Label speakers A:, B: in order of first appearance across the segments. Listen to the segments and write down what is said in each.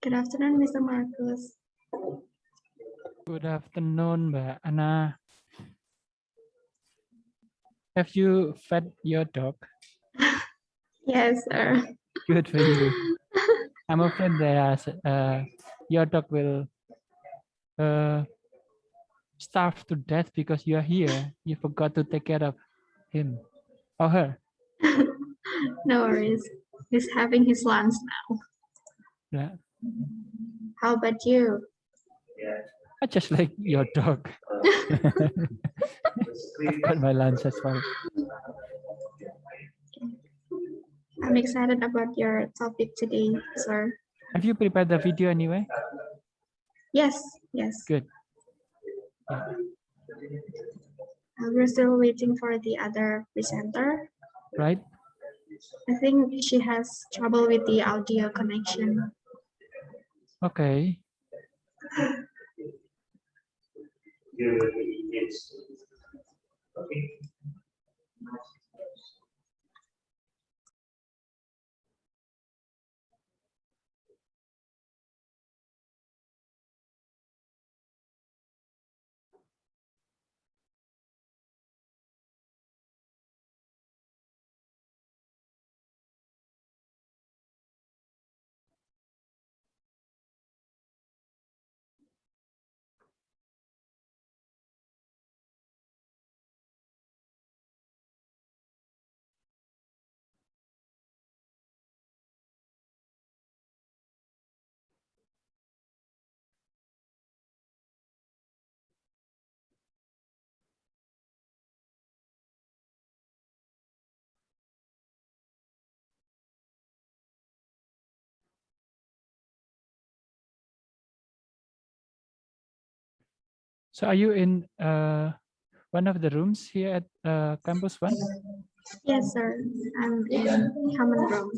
A: Good afternoon, Mr. Marcus.
B: Good afternoon, Mbak Anna. Have you fed your dog?
A: Yes, sir.
B: Good for you. I'm afraid that your dog will starve to death because you are here. You forgot to take care of him or her.
A: No worries. He's having his lunch now.
B: Yeah.
A: How about you?
B: I just like your dog. I've got my lunch as well.
A: I'm excited about your topic today, sir.
B: Have you prepared the video anyway?
A: Yes, yes.
B: Good. Yeah.
A: We're still waiting for the other presenter.
B: Right?
A: I think she has trouble with the audio connection.
B: Okay. So are you in one of the rooms here at Campus One?
A: Yes, sir. I'm in common room.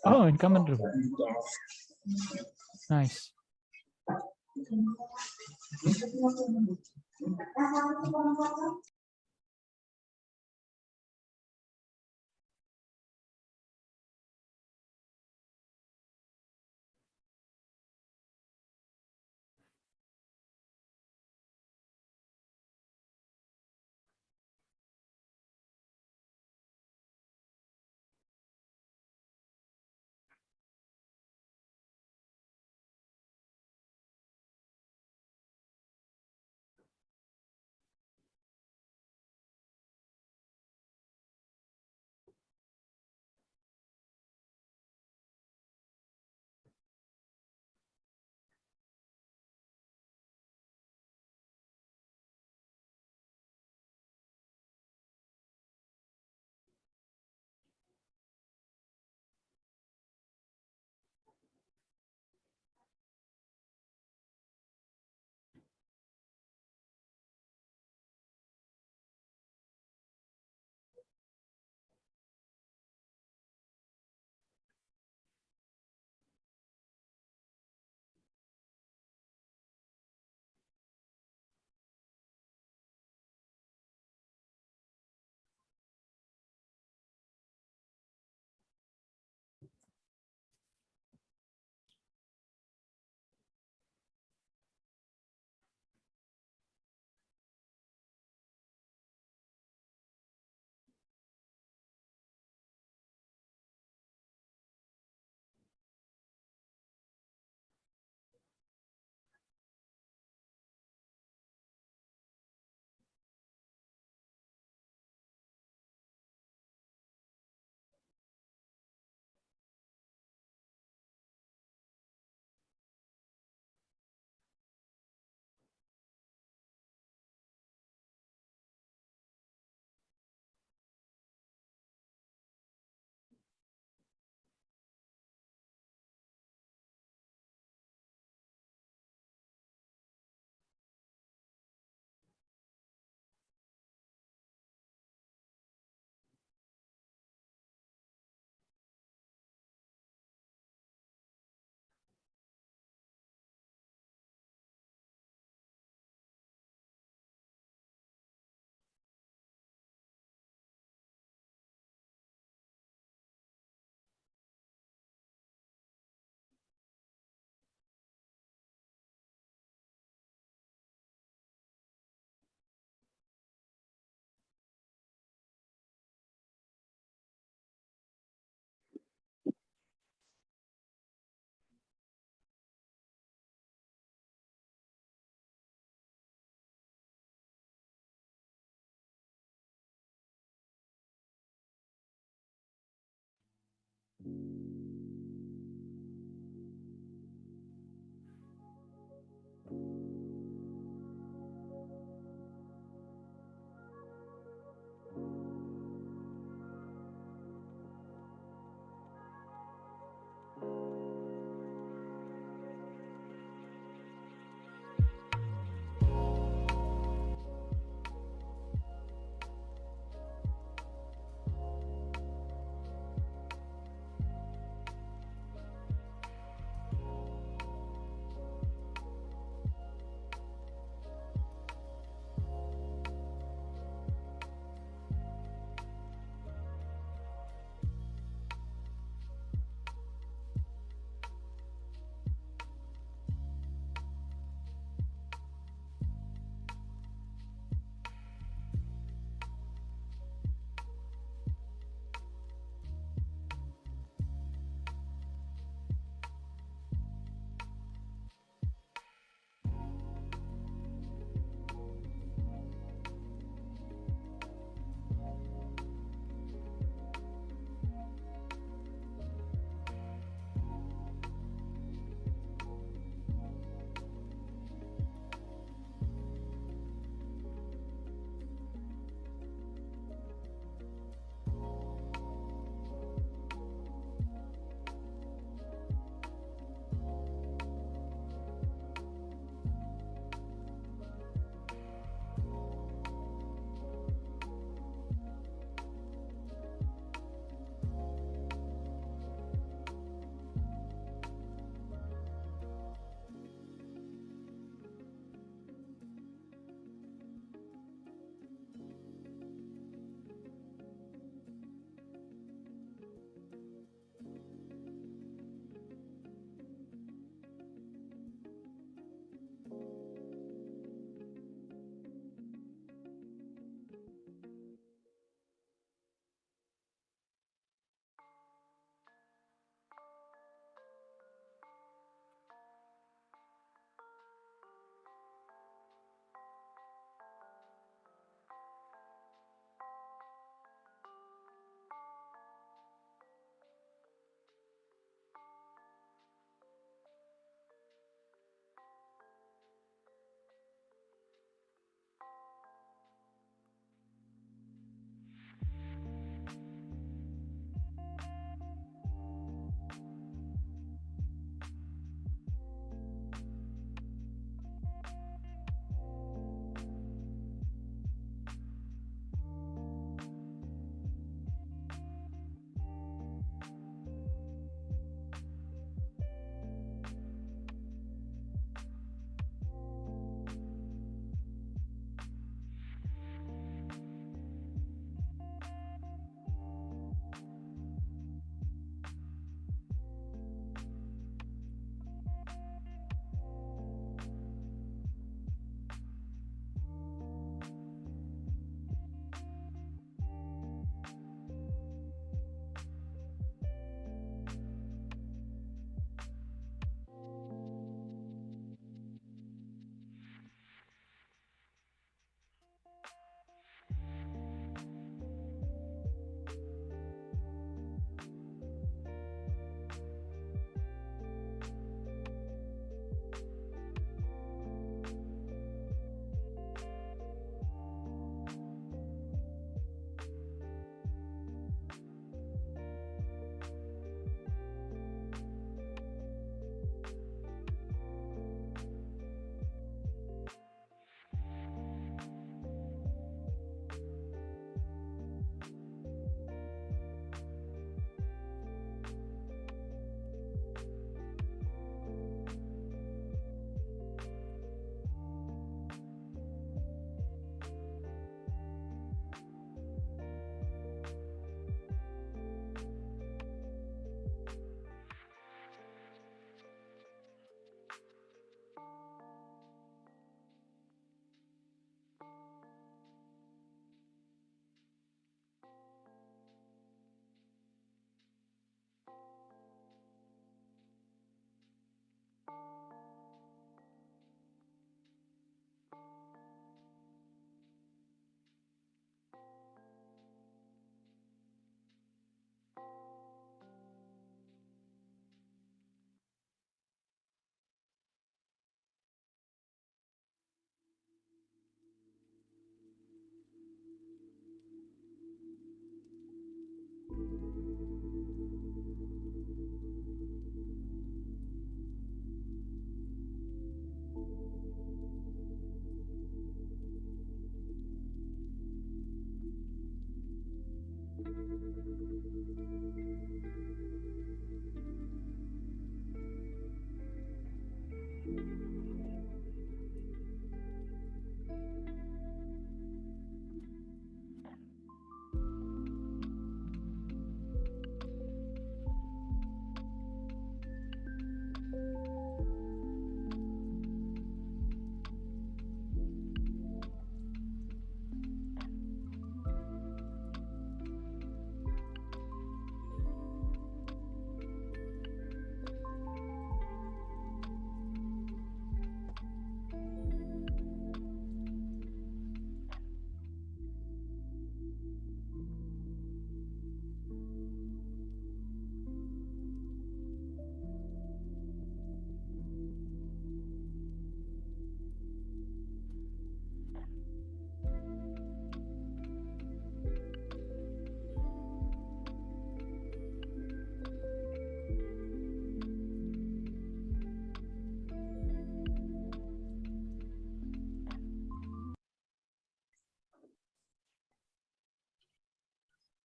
B: Oh, in common room.
A: Yes.
B: Nice.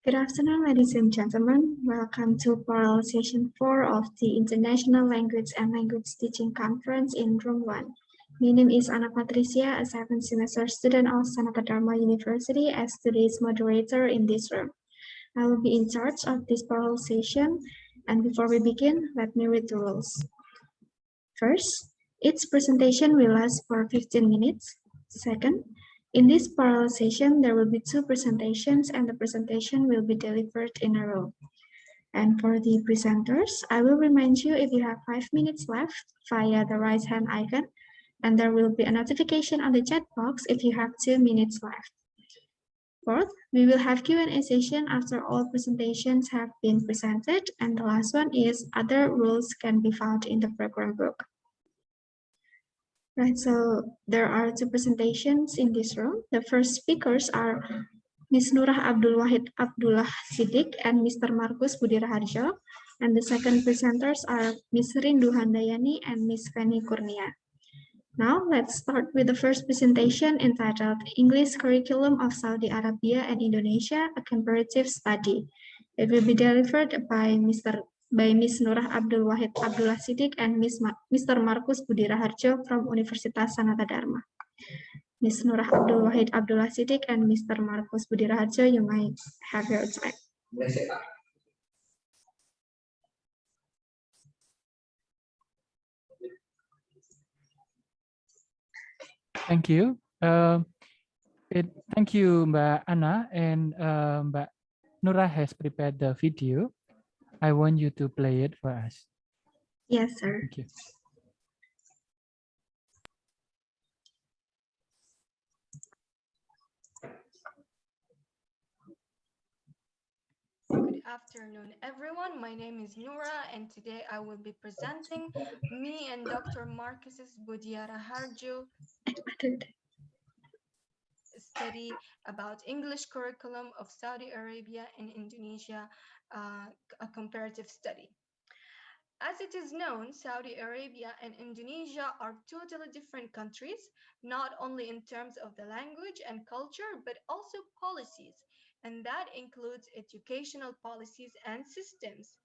A: Good afternoon, ladies and gentlemen. Welcome to Oral Session 4 of the International Language and Language Teaching Conference in Room 1. My name is Anna Patricia, a 7th semester student of Sanata Dharma University, as today's moderator in this room. I will be in charge of this oral session, and before we begin, let me read the rules. First, each presentation will last for 15 minutes. Second, in this parallel session, there will be 2 presentations and the presentation will be delivered in a row. And for the presenters, I will remind you if you have 5 minutes left via the right hand icon, and there will be a notification on the chat box if you have 2 minutes left. Fourth, we will have Q&A session after all presentations have been presented, and the last one is other rules can be found in the program book. Right, so there are 2 presentations in this room. The first speakers are Ms. Nurah Abdul Wahid Abdullah Siddiq and Mr. Markus Budi Raharjo, and the second presenters are Ms. Rindu Handayani and Ms. Feni Kurnia. Now, let's start with the first presentation entitled English Curriculum of Saudi Arabia and Indonesia, a Comparative Study. It will be delivered by Ms. Nurah Abdul Wahid Abdullah Siddiq and Mr. Markus Budi Raharjo from Universitas Sanata Dharma. Ms. Nurah Abdul Wahid Abdullah Siddiq and Mr. Markus Budi Raharjo, you may have your time.
B: Thank you. Thank you, Mbak Anna, and Mbak Nurah has prepared the video. I want you to play it for us.
A: Yes, sir.
B: Thank you.
C: Good afternoon, everyone. My name is Noura, and today I will be presenting me and Dr. Marcus's Budi Raharjo study about English curriculum of Saudi Arabia and Indonesia, a comparative study. As it is known, Saudi Arabia and Indonesia are totally different countries, not only in terms of the language and culture, but also policies, and that includes educational policies and systems.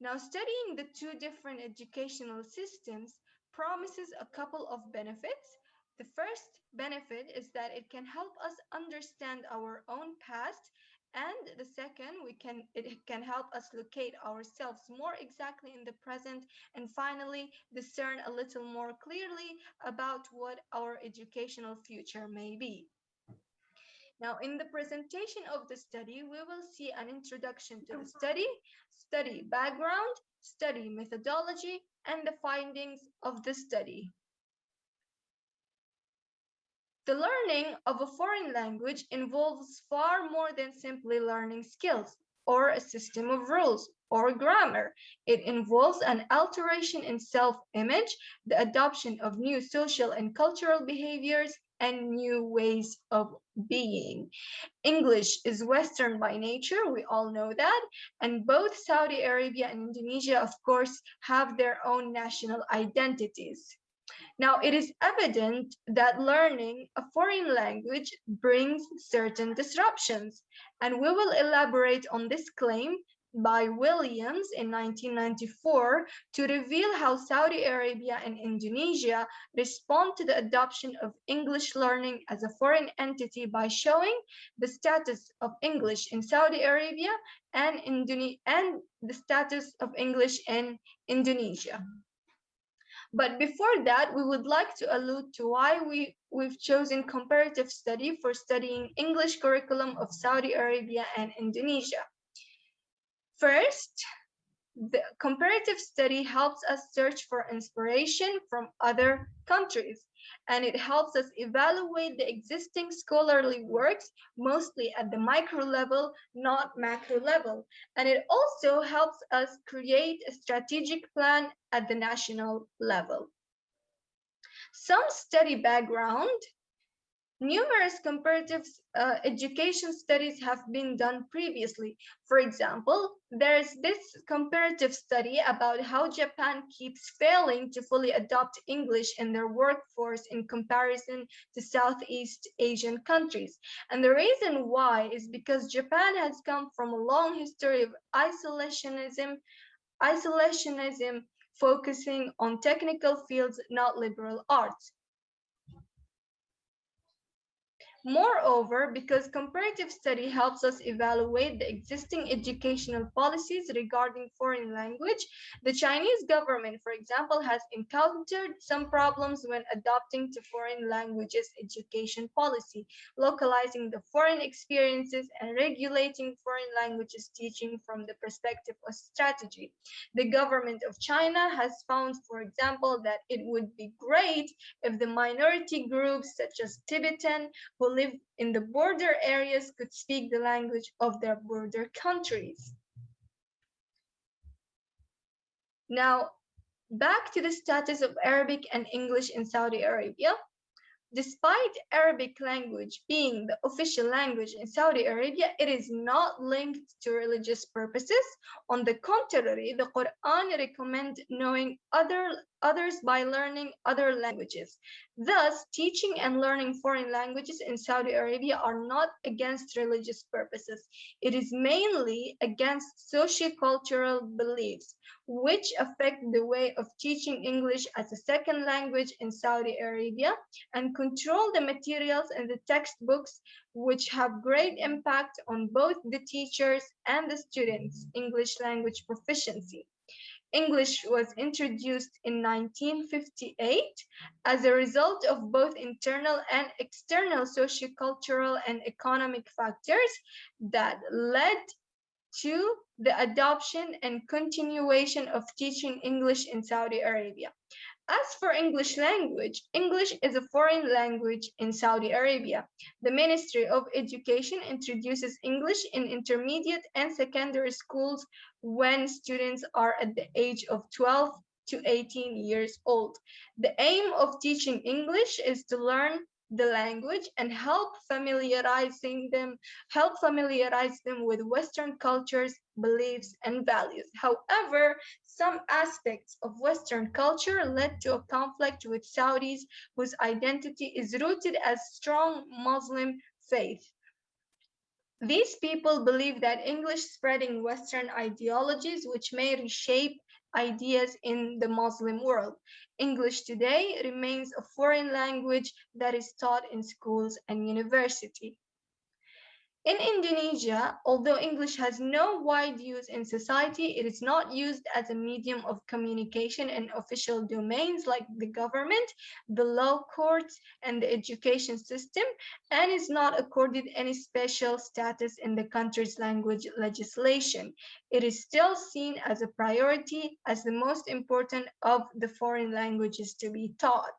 C: Now, studying the 2 different educational systems promises a couple of benefits. The first benefit is that it can help us understand our own past, and the second, it can help us locate ourselves more exactly in the present, and finally, discern a little more clearly about what our educational future may be. Now, in the presentation of the study, we will see an introduction to the study background, study methodology, and the findings of the study. The learning of a foreign language involves far more than simply learning skills or a system of rules or grammar. It involves an alteration in self-image, the adoption of new social and cultural behaviors, and new ways of being. English is Western by nature, we all know that, and both Saudi Arabia and Indonesia, of course, have their own national identities. Now, it is evident that learning a foreign language brings certain disruptions, and we will elaborate on this claim by Williams in 1994 to reveal how Saudi Arabia and Indonesia respond to the adoption of English learning as a foreign entity by showing the status of English in Saudi Arabia and the status of English in Indonesia. But before that, we would like to allude to why we've chosen comparative study for studying English curriculum of Saudi Arabia and Indonesia. First, the comparative study helps us search for inspiration from other countries, and it helps us evaluate the existing scholarly works, mostly at the micro level, not macro level. And it also helps us create a strategic plan at the national level. Some study background. Numerous comparative education studies have been done previously. For example, there's this comparative study about how Japan keeps failing to fully adopt English in their workforce in comparison to Southeast Asian countries. And the reason why is because Japan has come from a long history of isolationism focusing on technical fields, not liberal arts. Moreover, because comparative study helps us evaluate the existing educational policies regarding foreign language, the Chinese government, for example, has encountered some problems when adopting to foreign languages education policy, localizing the foreign experiences and regulating foreign languages teaching from the perspective of strategy. The government of China has found, for example, that it would be great if the minority groups such as Tibetan who live in the border areas could speak the language of their border countries. Now, back to the status of Arabic and English in Saudi Arabia. Despite Arabic language being the official language in Saudi Arabia, it is not linked to religious purposes. On the contrary, the Quran recommends knowing others by learning other languages. Thus, teaching and learning foreign languages in Saudi Arabia are not against religious purposes. It is mainly against sociocultural beliefs, which affect the way of teaching English as a second language in Saudi Arabia and control the materials in the textbooks, which have great impact on both the teachers and the students' English language proficiency. English was introduced in 1958 as a result of both internal and external sociocultural and economic factors that led to the adoption and continuation of teaching English in Saudi Arabia. As for English language, English is a foreign language in Saudi Arabia. The Ministry of Education introduces English in intermediate and secondary schools when students are at the age of 12 to 18 years old. The aim of teaching English is to learn the language and help familiarize them with Western cultures, beliefs, and values. However, some aspects of Western culture led to a conflict with Saudis whose identity is rooted as strong Muslim faith. These people believe that English spreading Western ideologies which may reshape ideas in the Muslim world. English today remains a foreign language that is taught in schools and university. In Indonesia, although English has no wide use in society, it is not used as a medium of communication in official domains like the government, the law courts, and the education system, and is not accorded any special status in the country's language legislation. It is still seen as a priority as the most important of the foreign languages to be taught.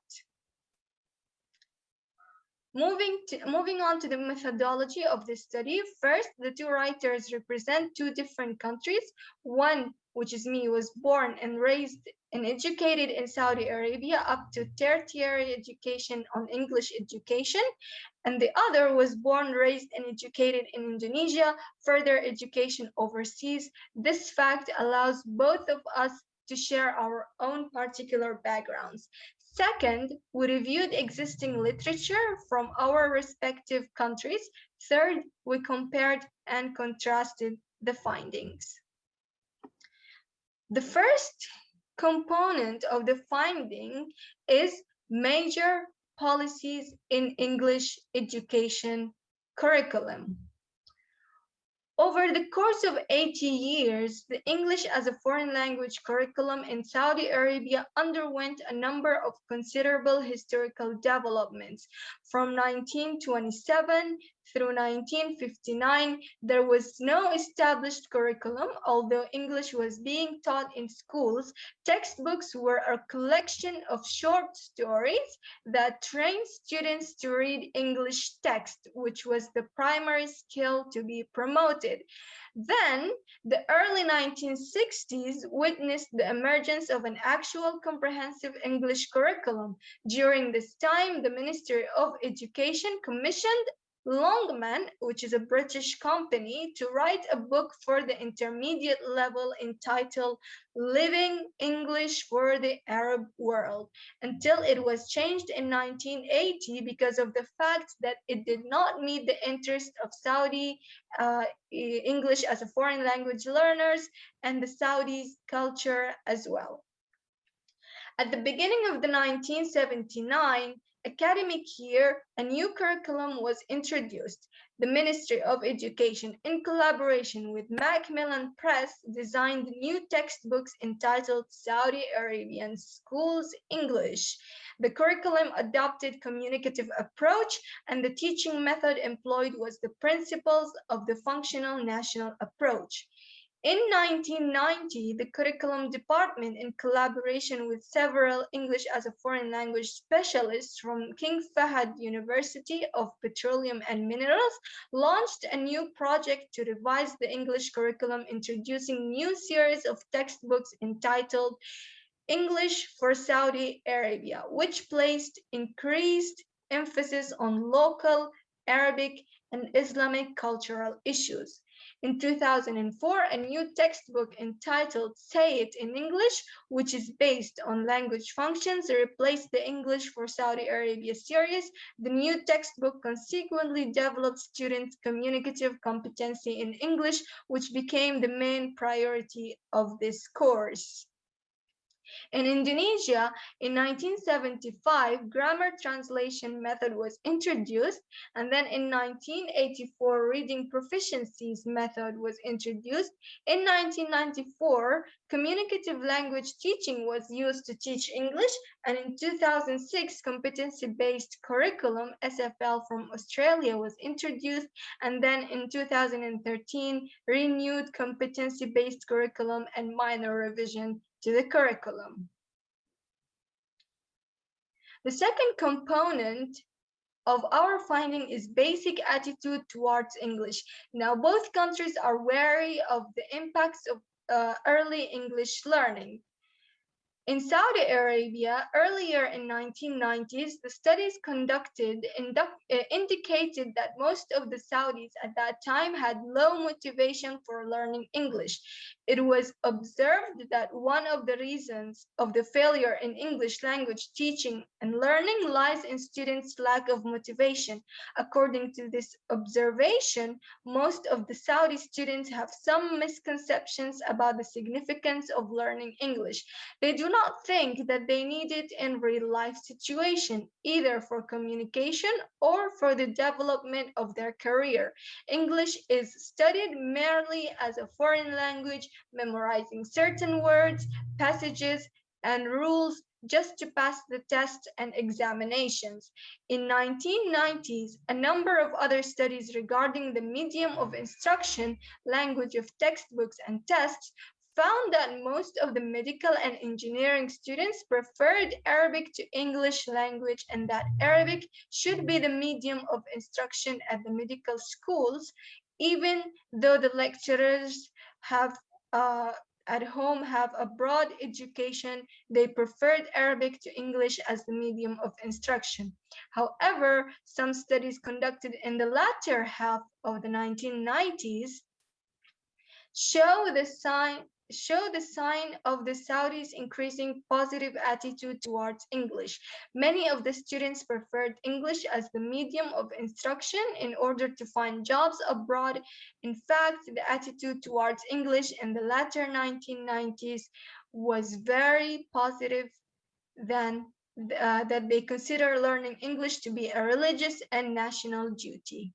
C: Moving on to the methodology of this study, first, the two writers represent two different countries. One, which is me, was born and raised and educated in Saudi Arabia up to tertiary education on English education, and the other was born, raised, and educated in Indonesia, further education overseas. This fact allows both of us to share our own particular backgrounds. Second, we reviewed existing literature from our respective countries. Third, we compared and contrasted the findings. The first component of the finding is major policies in English education curriculum. Over the course of 80 years, the English as a foreign language curriculum in Saudi Arabia underwent a number of considerable historical developments. From 1927 through 1959, there was no established curriculum, although English was being taught in schools. Textbooks were a collection of short stories that trained students to read English text, which was the primary skill to be promoted. Then, the early 1960s witnessed the emergence of an actual comprehensive English curriculum. During this time, the Ministry of Education commissioned Longman, which is a British company, to write a book for the intermediate level entitled Living English for the Arab World, until it was changed in 1980 because of the fact that it did not meet the interest of Saudi English as a foreign language learners and the Saudis' culture as well. At the beginning of the 1979 academic year, a new curriculum was introduced. The Ministry of Education, in collaboration with Macmillan Press, designed new textbooks entitled Saudi Arabian Schools English. The curriculum adopted communicative approach, and the teaching method employed was the principles of the functional national approach. In 1990, the curriculum department, in collaboration with several English as a foreign language specialists from King Fahd University of Petroleum and Minerals, launched a new project to revise the English curriculum, introducing new series of textbooks entitled English for Saudi Arabia, which placed increased emphasis on local Arabic and Islamic cultural issues. In 2004, a new textbook entitled Say It in English, which is based on language functions, replaced the English for Saudi Arabia series. The new textbook consequently developed students' communicative competency in English, which became the main priority of this course. In Indonesia, in 1975, grammar translation method was introduced, and then in 1984, reading proficiencies method was introduced. In 1994, communicative language teaching was used to teach English, and in 2006, competency-based curriculum, SFL from Australia, was introduced, and then in 2013, renewed competency-based curriculum and minor revision to the curriculum. The second component of our finding is basic attitude towards English. Now, both countries are wary of the impacts of early English learning. In Saudi Arabia, earlier in 1990s, the studies conducted indicated that most of the Saudis at that time had low motivation for learning English. It was observed that one of the reasons of the failure in English language teaching and learning lies in students' lack of motivation. According to this observation, most of the Saudi students have some misconceptions about the significance of learning English. They do not think that they need it in real life situation, either for communication or for the development of their career. English is studied merely as a foreign language, memorizing certain words, passages, and rules just to pass the tests and examinations. In 1990s, a number of other studies regarding the medium of instruction, language of textbooks and tests, found that most of the medical and engineering students preferred Arabic to English language, and that Arabic should be the medium of instruction at the medical schools, even though the lecturers have at home have a broad education, they preferred Arabic to English as the medium of instruction. However, some studies conducted in the latter half of the 1990s show the sign of the Saudis' increasing positive attitude towards English. Many of the students preferred English as the medium of instruction in order to find jobs abroad. In fact, the attitude towards English in the latter 1990s was very positive than that they consider learning English to be a religious and national duty.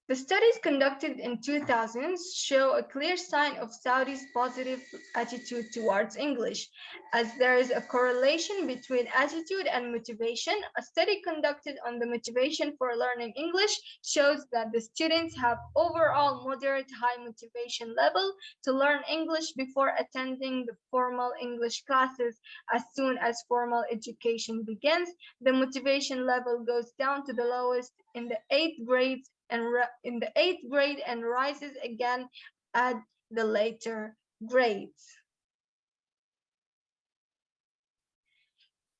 C: The studies conducted in 2000s show a clear sign of Saudi's positive attitude towards English, as there is a correlation between attitude and motivation. A study conducted on the motivation for learning English shows that the students have overall moderate high motivation level to learn English before attending the formal English classes. As soon as formal education begins, the motivation level goes down to the lowest in the 8th grade and rises again at the later grades.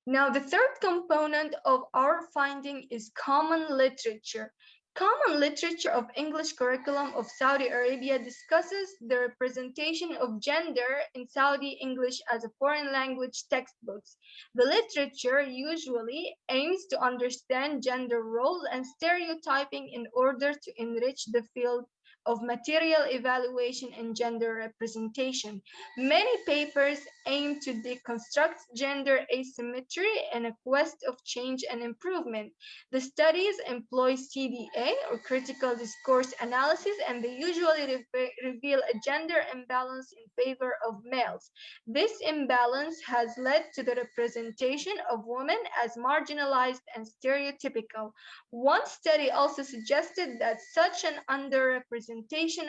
C: Now, the third component of our finding is common literature. Common literature of English curriculum of Saudi Arabia discusses the representation of gender in Saudi English as a foreign language textbooks. The literature usually aims to understand gender roles and stereotyping in order to enrich the field of material evaluation and gender representation. Many papers aim to deconstruct gender asymmetry in a quest of change and improvement. The studies employ CDA or critical discourse analysis, and they usually reveal a gender imbalance in favor of males. This imbalance has led to the representation of women as marginalized and stereotypical. One study also suggested that such an underrepresentation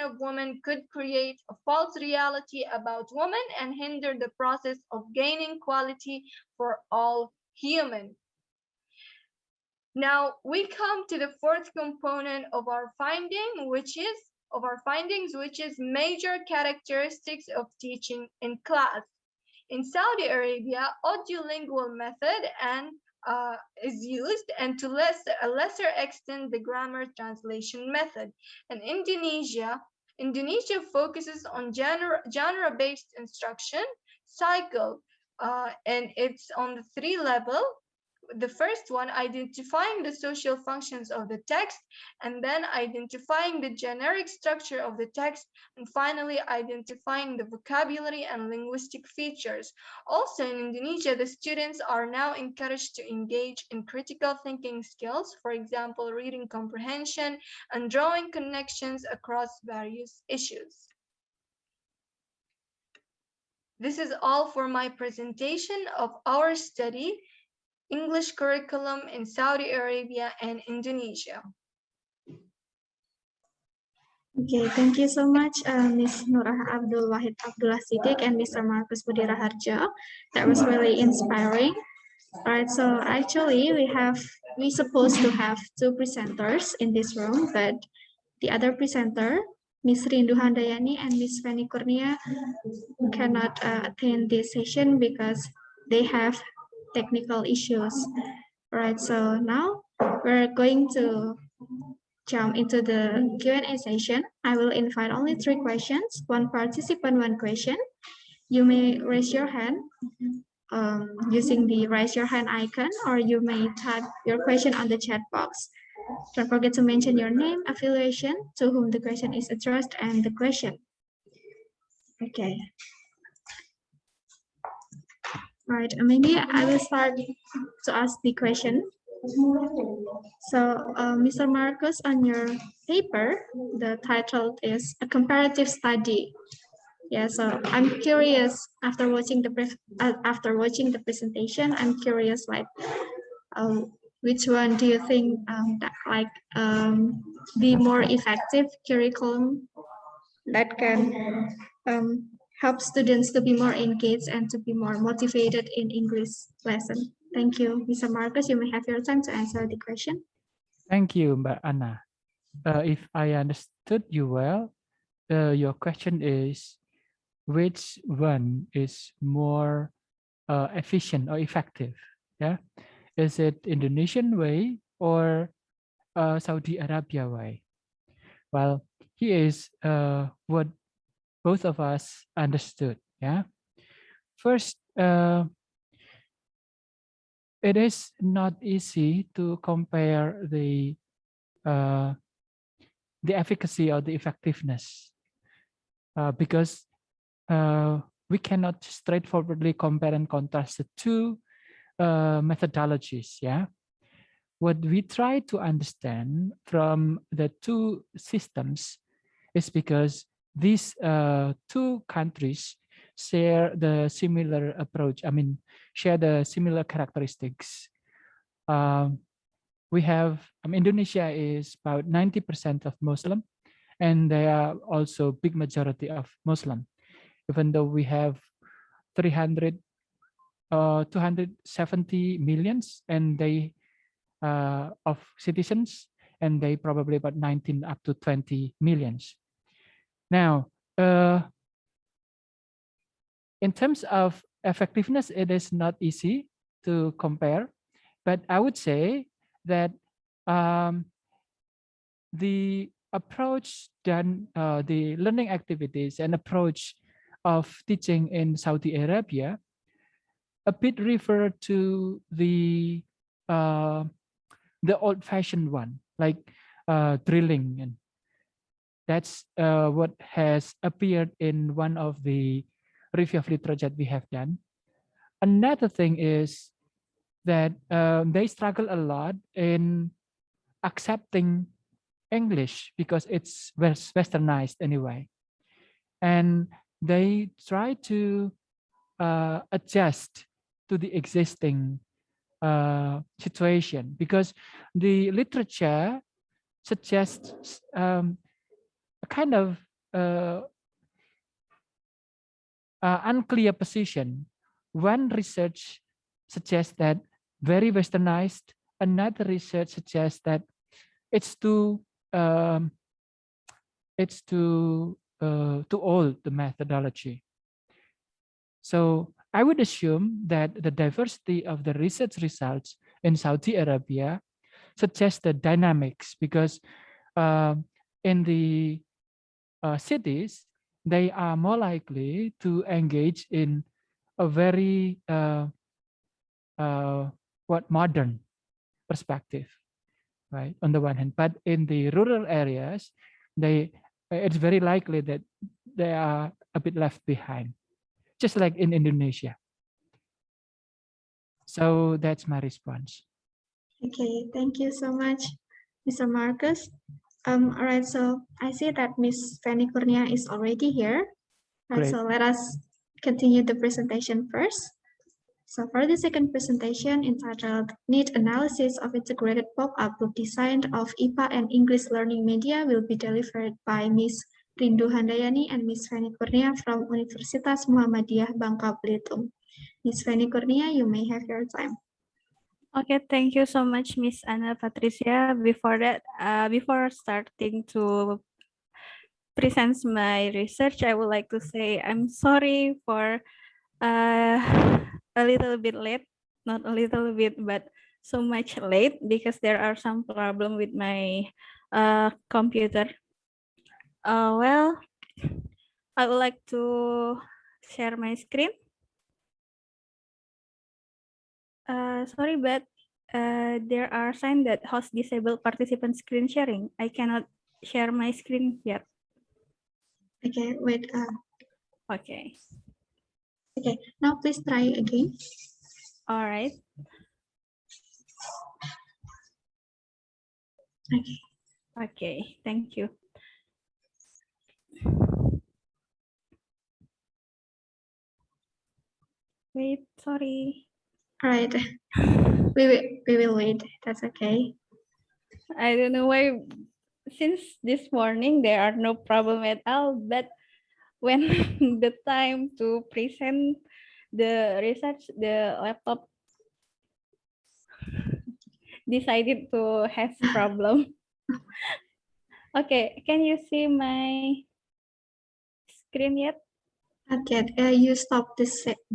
C: of women could create a false reality about women and hinder the process of gaining equality for all humans. Now we come to the fourth component of our findings, which is major characteristics of teaching in class. In Saudi Arabia, audiolingual method is used, and to a lesser extent the grammar translation method. In Indonesia focuses on genre-based instruction cycle, and it's on the 3 level. The first one, identifying the social functions of the text, and then identifying the generic structure of the text, and finally identifying the vocabulary and linguistic features. Also in Indonesia, the students are now encouraged to engage in critical thinking skills, for example, reading comprehension and drawing connections across various issues. This is all for my presentation of our study, English curriculum in Saudi Arabia and Indonesia.
A: Okay, thank you so much, Ms. Nurah Abdul Wahid Abdullah Siddiq and Mr. Marcus Budira Harjo. That was really inspiring. All right, so actually we supposed to have 2 presenters in this room, but the other presenter, Ms. Rindu Handayani and Ms. Fanny Kurnia, cannot attend this session because they have technical issues. All right, so now we're going to jump into the Q&A session. I will invite only 3 questions, 1 participant, 1 question. You may raise your hand using the raise your hand icon, or you may type your question on the chat box. Don't forget to mention your name, affiliation, to whom the question is addressed, and the question. Okay. All right, maybe I will start to ask the question. So, Mr. Marcus, on your paper, the title is A Comparative Study. Yeah, so I'm curious, after watching the presentation, I'm curious, like, which one do you think the more effective curriculum that can help students to be more engaged and to be more motivated in English lesson? Thank you. Mr. Marcus, you may have your time to answer the question.
B: Thank you, Mbak Anna. If I understood you well, your question is which one is more efficient or effective? Yeah, is it Indonesian way or Saudi Arabia way? Well, here is what both of us understood. Yeah, first, it is not easy to compare uh, the efficacy or the effectiveness because we cannot straightforwardly compare and contrast the two methodologies. Yeah, what we try to understand from the two systems is because these two countries share the similar approach. I mean, share the similar characteristics. Um, we have Indonesia is about 90% of Muslim, and they are also big majority of Muslim. Even though we have 300, 270 millions, and they of citizens, and they probably about 19 up to 20 millions. Now, in terms of effectiveness, it is not easy to compare, but I would say that the approach done, the learning activities and approach of teaching in Saudi Arabia a bit refer to the old-fashioned one, like drilling, and that's what has appeared in one of the review of literature that we have done. Another thing is that they struggle a lot in accepting English because it's westernized anyway, and they try to adjust to the existing situation because the literature suggests a kind of unclear position. One research suggests that very westernized. Another research suggests that it's too too old, the methodology. So I would assume that the diversity of the research results in Saudi Arabia suggests the dynamics because in the cities, they are more likely to engage in a very modern perspective, right? On the one hand, but in the rural areas, it's very likely that they are a bit left behind, just like in Indonesia. So that's my response.
A: Okay, thank you so much, Mr. Marcus. All right, so I see that Miss Fanny Kurnia is already here. Right,
B: Great.
A: so let us continue the presentation first. So for the second presentation entitled Need Analysis of Integrated Pop-up Book Design of IPA and English Learning Media will be delivered by Ms. Rindu Handayani and Ms. Fanny Kurnia from Universitas Muhammadiyah Bangka Belitung. Ms. Fanny Kurnia, you may have your time.
D: Okay, thank you so much, Miss Ana Patricia. Before that, before starting to present my research, I would like to say I'm sorry for a little bit late, not a little bit, but so much late because there are some problem with my computer. Well, I would like to share my screen. Sorry, but there are signs that host disabled participant screen sharing. I cannot share my screen yet.
A: Okay, wait.
D: Okay.
A: Okay, now please try again.
D: All right.
A: Okay.
D: Okay, thank you. Wait, sorry.
A: All right. We will wait. That's okay.
D: I don't know why. Since this morning, there are no problem at all. But when the time to present the research, the laptop decided to have problem. Okay, can you see my screen yet?
A: Okay, you stop the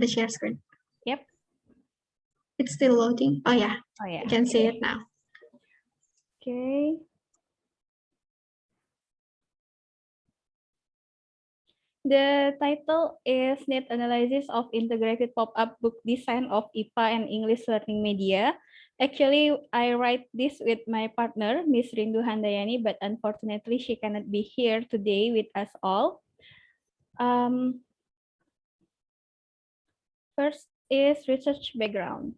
A: share screen.
D: Yep.
A: It's still loading. Oh yeah,
D: Oh yeah.
A: you can see
D: okay.
A: it now.
D: Okay. The title is Need Analysis of Integrated Pop-up Book Design of IPA and English Learning Media. Actually, I write this with my partner, Miss Rindu Handayani, but unfortunately she cannot be here today with us all. First is research background.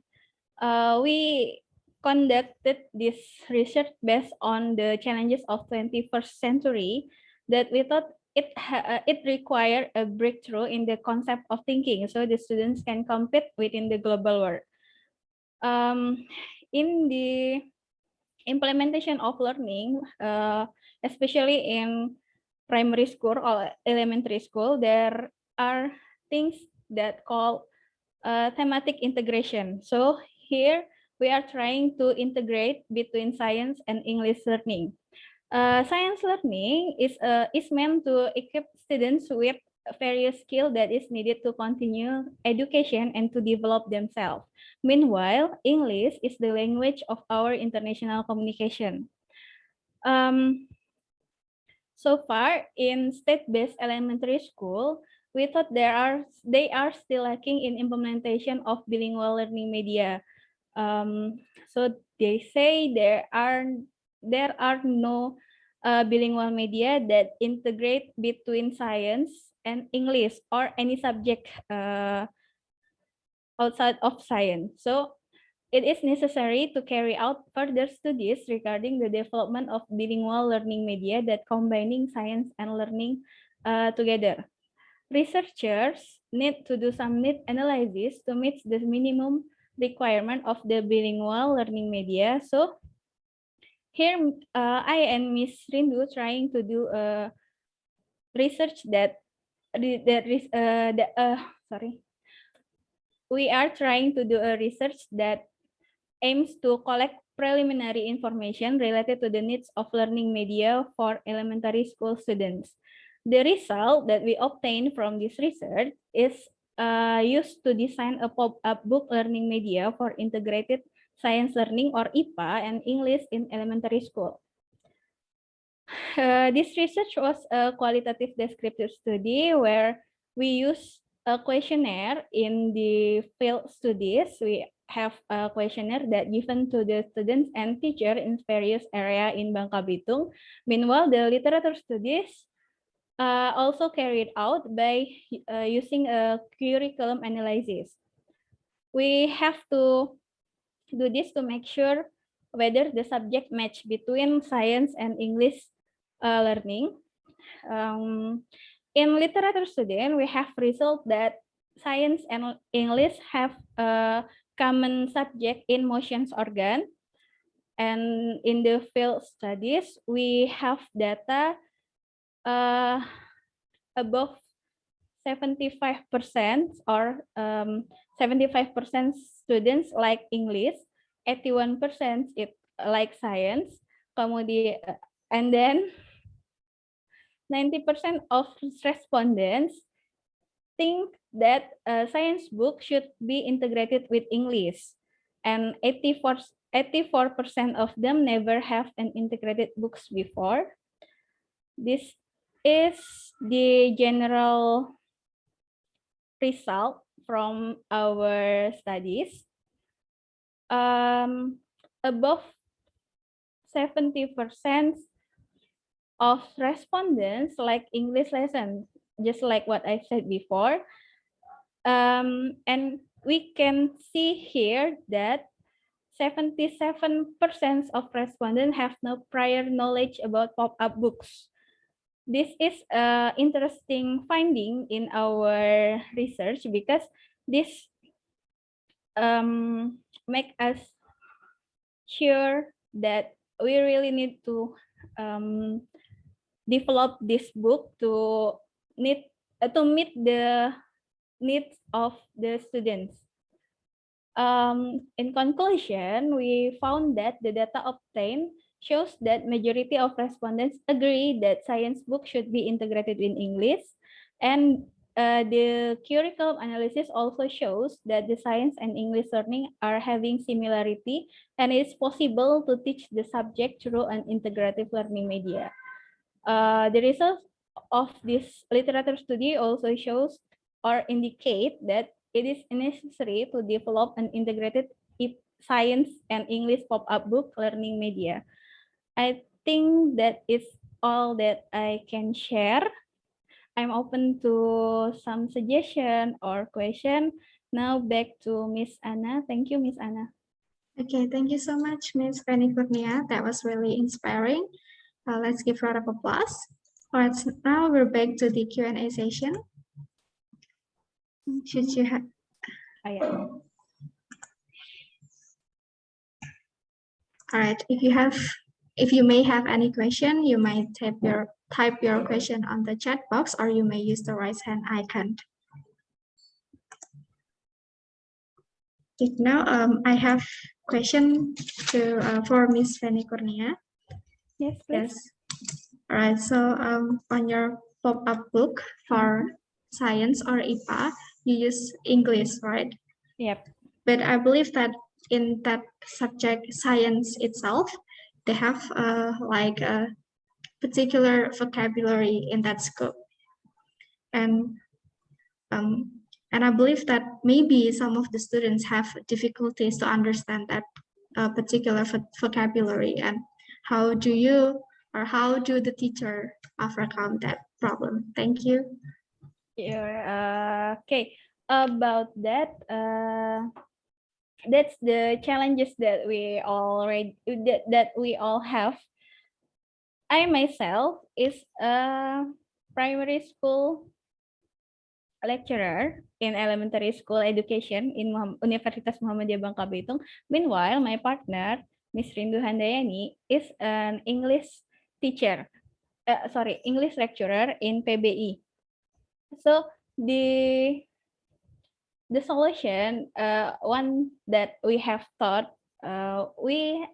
D: We conducted this research based on the challenges of 21st century that we thought it required a breakthrough in the concept of thinking so the students can compete within the global world. In the implementation of learning, especially in primary school or elementary school, there are things that call thematic integration. So here we are trying to integrate between science and English learning. Science learning is meant to equip students with various skill that is needed to continue education and to develop themselves. Meanwhile, English is the language of our international communication. So far, in state-based elementary school, we thought they are still lacking in implementation of bilingual learning media. So they say there are no bilingual media that integrate between science and English or any subject outside of science. So it is necessary to carry out further studies regarding the development of bilingual learning media that combining science and learning together. Researchers need to do some need analysis to meet the minimum requirement of the bilingual learning media. So here I and Miss Rindu trying to do a research we are trying to do a research that aims to collect preliminary information related to the needs of learning media for elementary school students. The result that we obtain from this research is used to design a pop-up book learning media for integrated science learning or IPA and English in elementary school. This research was a qualitative descriptive study where we use a questionnaire in the field studies. We have a questionnaire that given to the students and teacher in various area in Bangka Belitung. Meanwhile, the literature studies also carried out by using a curriculum analysis. We have to do this to make sure whether the subject match between science and English learning. In literature student, we have result that science and English have a common subject in motions organ. And in the field studies, we have data above 75% or 75% students like English, 81% it like science, kemudian and then 90% of respondents think that a science book should be integrated with English, and 84% of them never have an integrated books before. This is the general result from our studies. Above 70% of respondents like English lesson, just like what I said before. And we can see here that 77% of respondents have no prior knowledge about pop-up books. This is an interesting finding in our research because this make us sure that we really need to develop this book to meet the needs of the students. In conclusion, we found that the data obtained shows that majority of respondents agree that science book should be integrated in English, And the curriculum analysis also shows that the science and English learning are having similarity, and it's possible to teach the subject through an integrative learning media. The results of this literature study also shows or indicate that it is necessary to develop an integrated science and English pop-up book learning media. I think that is all that I can share. I'm open to some suggestion or question. Now back to Miss Anna. Thank you, Miss Anna.
A: Okay, thank you so much, Ms. Penny Kurnia. That was really inspiring. Let's give a round of applause. All right, so now we're back to the Q&A session. Should you have?
D: Yeah.
A: All right, if you may have any question, you might type your question on the chat box, or you may use the raise hand icon. Now, I have question for Miss Penny Kurnia.
D: Yes, please.
A: Yes. All right. So on your pop-up book for science or IPA, you use English, right?
D: Yep.
A: But I believe that in that subject, science itself, they have like a particular vocabulary in that scope, and I believe that maybe some of the students have difficulties to understand that particular vocabulary. And how do the teacher overcome that problem? Thank you.
D: Yeah. Okay. About that, that's the challenges that we all have. I myself is a primary school lecturer in elementary school education in Universitas Muhammadiyah Bangka Belitung. Meanwhile, my partner, Miss Rindu Handayani, is an English teacher. English lecturer in PBI. So the solution, one that we have thought, we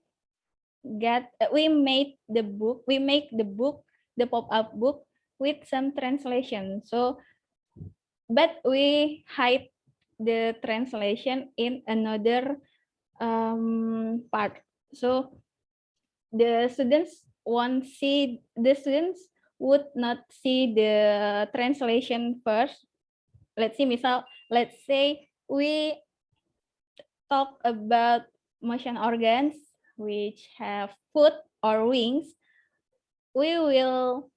D: make the book, the pop-up book with some translation. So, but we hide the translation in another part. So the students would not see the translation first. Let's say we talk about motion organs which have foot or wings. We will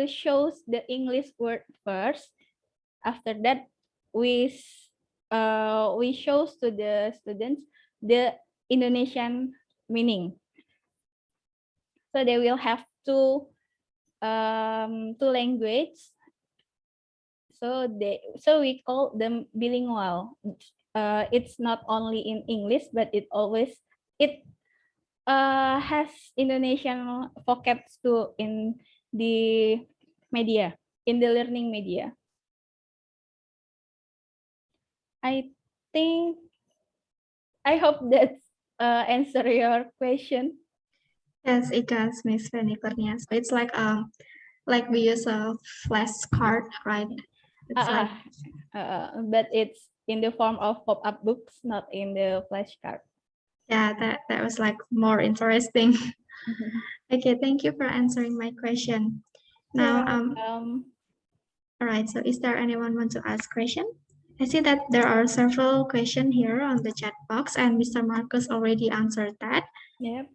D: show the English word first. After that, we show to the students the Indonesian meaning. So they will have two languages. So we call them bilingual. It's not only in English, but it has Indonesian vocabs too in the media, in the learning media. I hope that answer your question.
A: Yes, it does, Miss Penny Kurnia. So it's like we use a flashcard, right? It's
D: but it's in the form of pop-up books, not in the flashcard.
A: Yeah, that was like more interesting. Okay, thank you for answering my question. Now, all right. So, is there anyone want to ask question? I see that there are several questions here on the chat box, and Mr. Marcus already answered that.
D: Yep.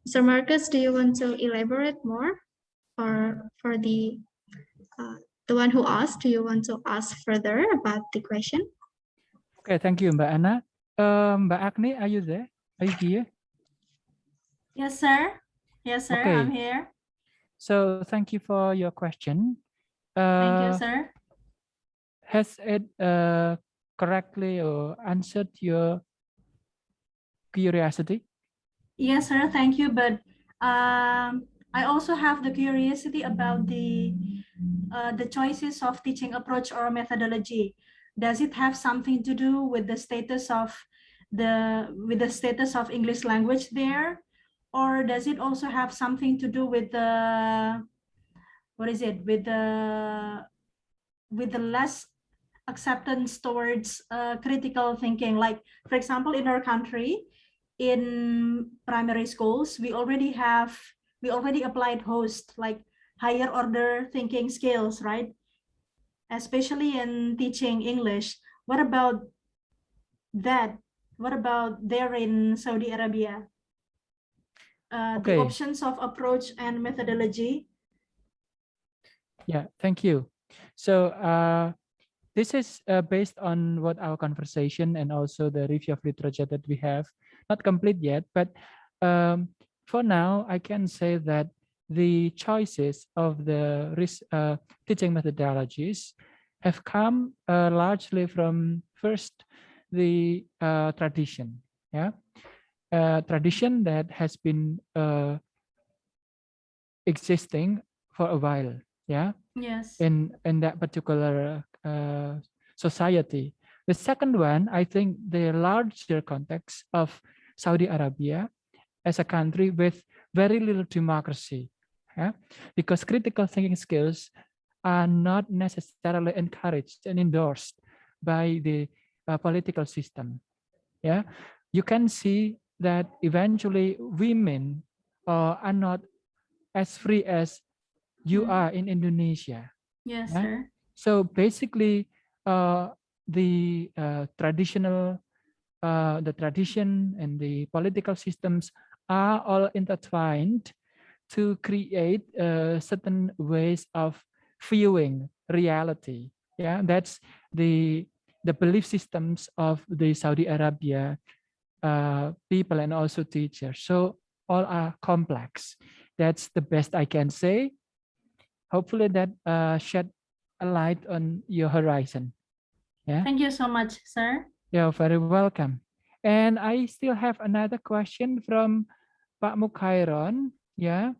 A: Mr. Marcus, do you want to elaborate more, or for the one who asked, do you want to ask further about the question?
B: Okay, thank you, Mbak Anna. Mbak Agni, are you there? Are you here?
E: Yes, sir. Yes, sir.
B: Okay.
E: I'm here.
B: So thank you for your question.
E: Thank you, sir.
B: Has it correctly or answered your curiosity?
E: Yes, sir. Thank you. But I also have the curiosity about the choices of teaching approach or methodology. Does it have something to do with the status of English language there, or does it also have something to do with the what is it, with the less acceptance towards critical thinking. Like, for example, in our country, in primary schools, we already applied host, like higher order thinking skills, right? Especially in teaching English. What about that? What about there in Saudi Arabia? The
B: Okay.
E: options of approach and methodology.
B: Yeah, thank you. So this is based on what our conversation and also the review of literature that we have, not complete yet, but for now, I can say that the choices of the teaching methodologies have come largely from first the tradition, yeah, tradition that has been existing for a while, yeah.
E: Yes.
B: In that particular society. The second one, I think the larger context of Saudi Arabia as a country with very little democracy, yeah? Because critical thinking skills are not necessarily encouraged and endorsed by the political system. Yeah, you can see that eventually women are not as free as you are in Indonesia.
E: Yes,
B: Yeah?
E: sir.
B: So basically, the tradition and the political systems are all intertwined to create certain ways of viewing reality. Yeah, that's the belief systems of the Saudi Arabia people and also teachers. So all are complex. That's the best I can say. Hopefully that shed a light on your horizon. Yeah.
E: Thank you so much, sir.
B: You're very welcome. And I still have another question from Pak Mukhairon. Yeah.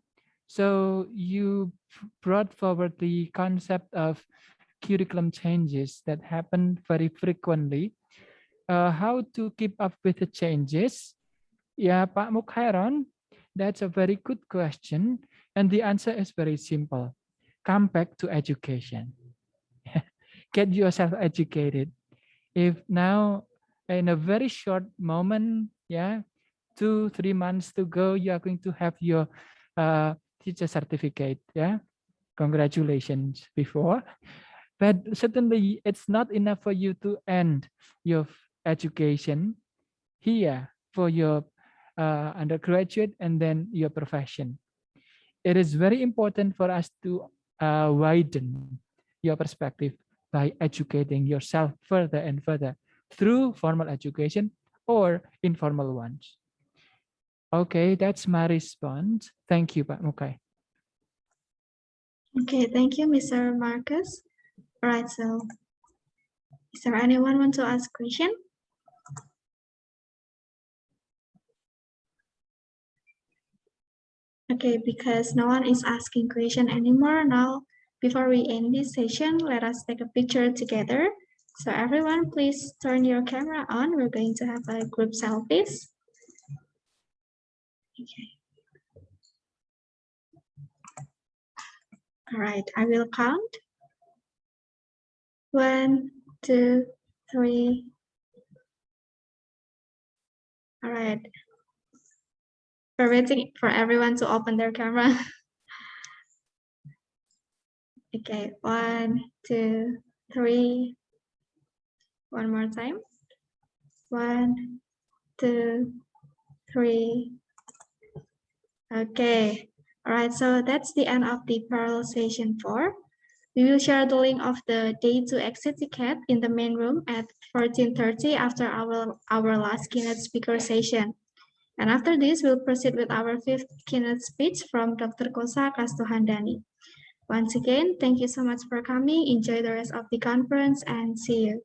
B: So you brought forward the concept of curriculum changes that happen very frequently. How to keep up with the changes? Yeah, Pak Mukhairon, that's a very good question. And the answer is very simple. Come back to education. Get yourself educated. If now in a very short moment, yeah, 2-3 months to go, you are going to have your teacher certificate. Yeah, congratulations before. But certainly it's not enough for you to end your education here for your undergraduate and then your profession. It is very important for us to widen your perspective by educating yourself further and further through formal education or informal ones. Okay, that's my response. Thank you, Pak Mukai.
A: Okay, thank you, Mr. Marcus. All right, so is there anyone want to ask question? Okay, because no one is asking question anymore now, before we end this session, let us take a picture together. So everyone, please turn your camera on. We're going to have a group selfies. Okay. All right, I will count. 1, 2, 3. All right. We're waiting for everyone to open their camera. Okay, 1, 2, 3. One more time. 1, 2, 3. Okay. All right, so that's the end of the parallel session 4. We will share the link of the day to exit ticket in the main room at 14:30 after our last keynote speaker session. And after this, we'll proceed with our 5th keynote speech from Dr. Kosa Kastuhandani. Once again, thank you so much for coming. Enjoy the rest of the conference and see you.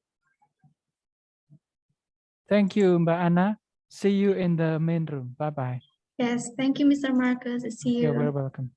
B: Thank you, Mbak Anna. See you in the main room. Bye-bye.
A: Yes, thank you, Mr. Marcus. See you.
B: You're very welcome.